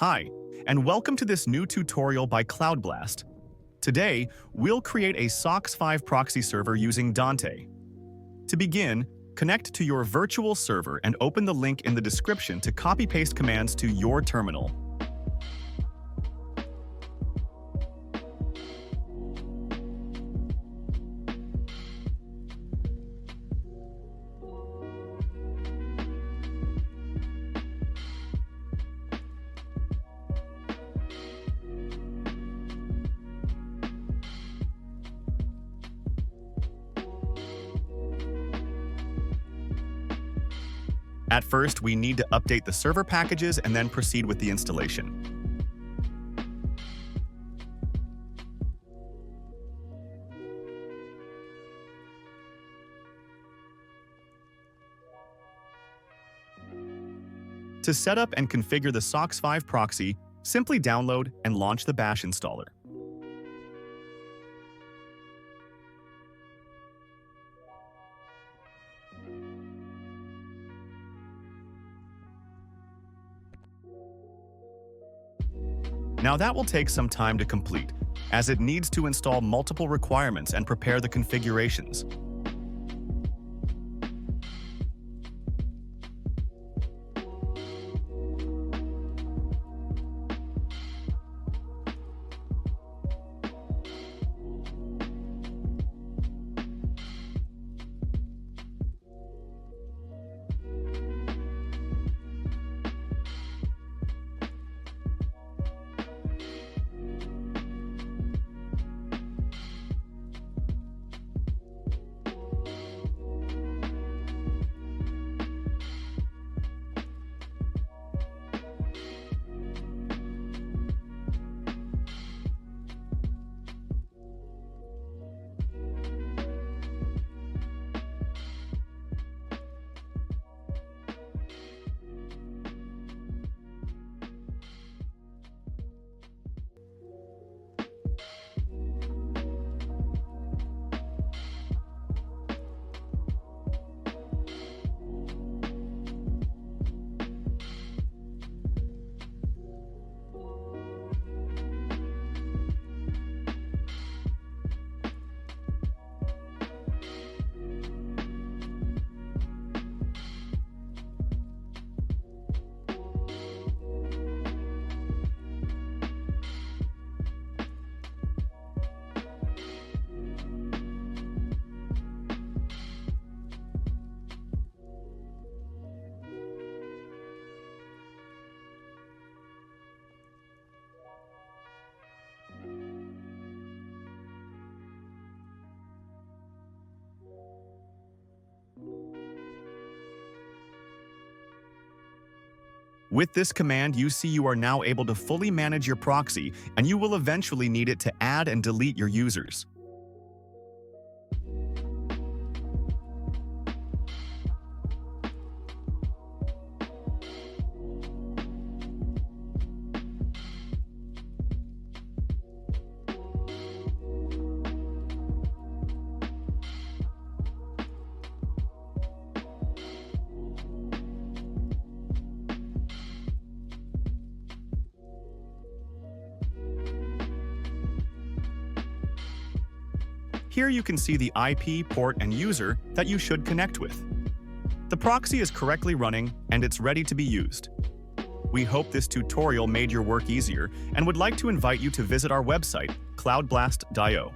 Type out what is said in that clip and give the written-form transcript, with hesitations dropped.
Hi, and welcome to this new tutorial by CloudBlast. Today, we'll create a SOCKS5 proxy server using Dante. To begin, connect to your virtual server and open the link in the description to copy-paste commands to your terminal. At first, we need to update the server packages and then proceed with the installation. To set up and configure the SOCKS5 proxy, simply download and launch the bash installer. Now that will take some time to complete, as it needs to install multiple requirements and prepare the configurations. With this command, you are now able to fully manage your proxy, and you will eventually need it to add and delete your users. Here you can see the IP, port, and user that you should connect with. The proxy is correctly running and it's ready to be used. We hope this tutorial made your work easier and would like to invite you to visit our website, cloudblast.io.